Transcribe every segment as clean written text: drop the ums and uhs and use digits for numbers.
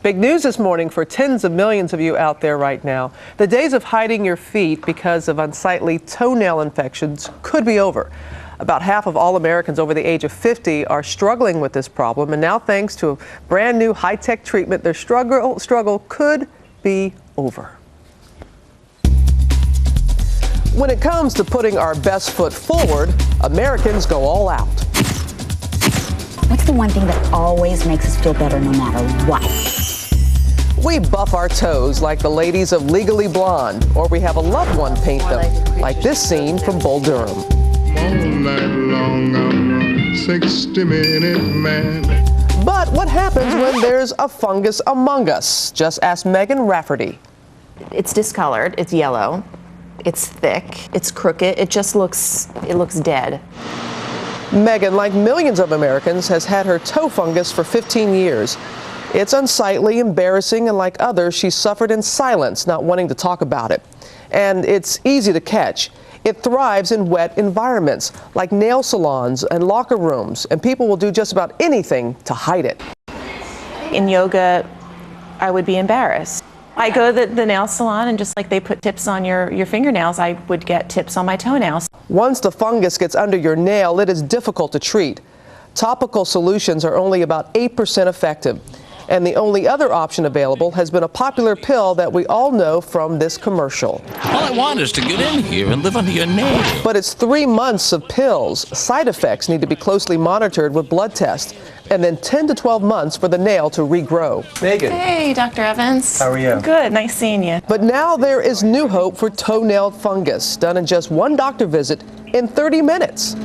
Big news this morning for tens of millions of you out there right now. The days of hiding your feet because of unsightly toenail infections could be over. About half of all Americans over the age of 50 are struggling with this problem, and now thanks to a brand new high-tech treatment, their struggle could be over. When it comes to putting our best foot forward, Americans go all out. What's the one thing that always makes us feel better no matter what? We buff our toes like the ladies of Legally Blonde, or we have a loved one paint them, like this scene from Bull Durham. All night long, I'm a 60-minute man. But what happens when there's a fungus among us? Just ask Megan Rafferty. It's discolored, it's yellow, it's thick, it's crooked, it looks dead. Megan, like millions of Americans, has had her toe fungus for 15 years. It's unsightly, embarrassing, and like others, she suffered in silence, not wanting to talk about it. And it's easy to catch. It thrives in wet environments, like nail salons and locker rooms, and people will do just about anything to hide it. In yoga, I would be embarrassed. I go to the nail salon, and just like they put tips on your fingernails, I would get tips on my toenails. Once the fungus gets under your nail, it is difficult to treat. Topical solutions are only about 8% effective. And the only other option available has been a popular pill that we all know from this commercial. All I want is to get in here and live under your nail. But it's 3 months of pills. Side effects need to be closely monitored with blood tests, and then 10 to 12 months for the nail to regrow. Megan. Hey, Dr. Evans. How are you? Good, nice seeing you. But now there is new hope for toenail fungus, done in just one doctor visit in 30 minutes.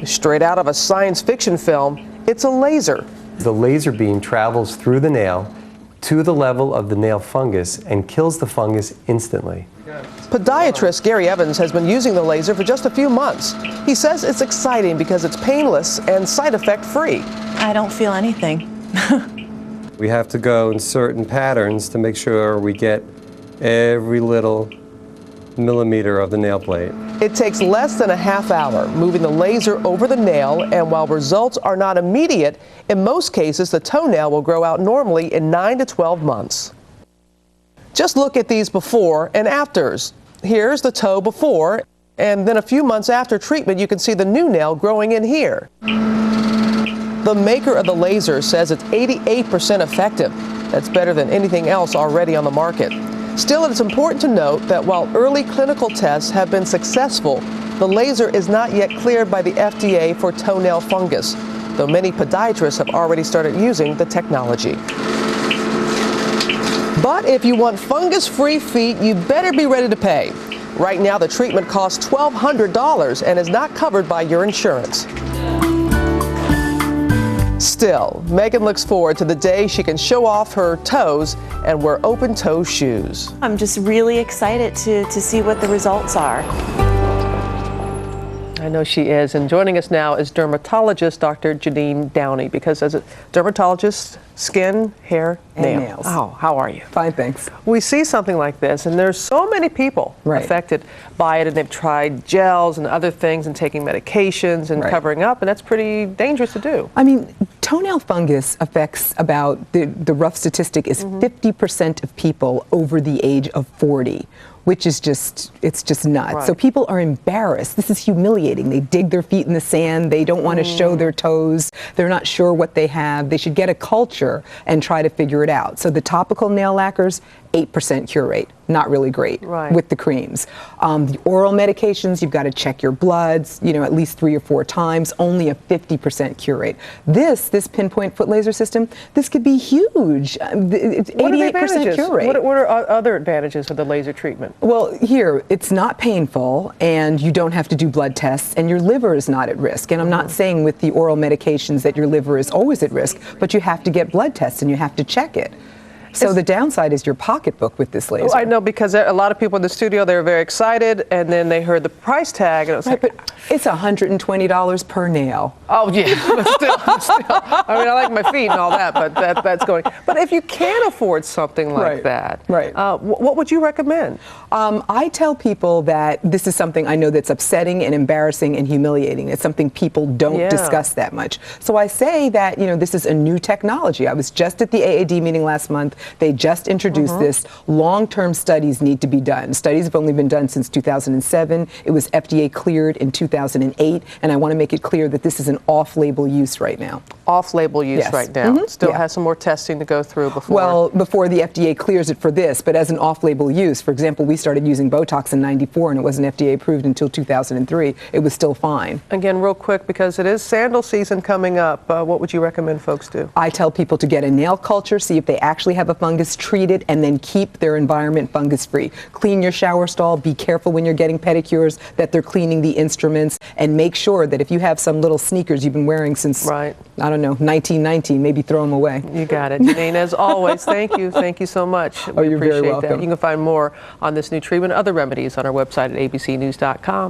Straight out of a science fiction film, it's a laser. The laser beam travels through the nail to the level of the nail fungus and kills the fungus instantly. Podiatrist Gary Evans has been using the laser for just a few months. He says it's exciting because it's painless and side effect free. I don't feel anything. We have to go in certain patterns to make sure we get every little millimeter of the nail plate. It takes less than a half hour moving the laser over the nail, and while results are not immediate, in most cases the toenail will grow out normally in 9 to 12 months. Just look at these before and afters. Here's the toe before, and then a few months after treatment you can see the new nail growing in here. The maker of the laser says it's 88% effective. That's better than anything else already on the market. Still, it's important to note that while early clinical tests have been successful, the laser is not yet cleared by the FDA for toenail fungus, though many podiatrists have already started using the technology. But if you want fungus-free feet, you better be ready to pay. Right now, the treatment costs $1,200 and is not covered by your insurance. Still, Megan looks forward to the day she can show off her toes and wear open-toe shoes. I'm just really excited to see what the results are. I know she is, and joining us now is dermatologist Dr. Janine Downey, because as a dermatologist, skin, hair, nails. Oh, how are you? Fine, thanks. We see something like this, and there's so many people affected by it, and they've tried gels and other things and taking medications and covering up, and that's pretty dangerous to do. I mean, toenail fungus affects about, the rough statistic is 50% of people over the age of 40. Which is it's just nuts. Right. So people are embarrassed. This is humiliating. They dig their feet in the sand. They don't want to show their toes. They're not sure what they have. They should get a culture and try to figure it out. So the topical nail lacquers, 8% cure rate. Not really great with the creams. The oral medications, you've got to check your bloods, at least 3 or 4 times, only a 50% cure rate. This PinPointe foot laser system, this could be huge. It's 88% cure rate. What are other advantages of the laser treatment? Well, here, it's not painful, and you don't have to do blood tests, and your liver is not at risk. And I'm not saying with the oral medications that your liver is always at risk, but you have to get blood tests and you have to check it. So the downside is your pocketbook with this laser. I know, because a lot of people in the studio, they were very excited, and then they heard the price tag, and it was but it's $120 per nail. Oh yeah, but still. I mean, I like my feet and all that, but that's going. But if you can't afford something like that, right. What would you recommend? I tell people that this is something I know that's upsetting and embarrassing and humiliating. It's something people don't discuss that much. So I say that, this is a new technology. I was just at the AAD meeting last month. They just introduced this. Long-term studies need to be done. Studies have only been done since 2007. It was FDA cleared in 2008, and I want to make it clear that this is an off-label use right now. Off-label use right now. Still has some more testing to go through before. Well, before the FDA clears it for this, but as an off-label use. For example, we started using Botox in '94, and it wasn't FDA approved until 2003. It was still fine. Again, real quick, because it is sandal season coming up, what would you recommend folks do? I tell people to get a nail culture, see if they actually have a fungus, treat it, and then keep their environment fungus-free. Clean your shower stall. Be careful when you're getting pedicures that they're cleaning the instruments, and make sure that if you have some little sneakers you've been wearing since, I don't know, 1919, maybe throw them away. You got it. Janine, as always, thank you. Thank you so much. You're very welcome. That. You can find more on this new treatment, other remedies on our website at abcnews.com.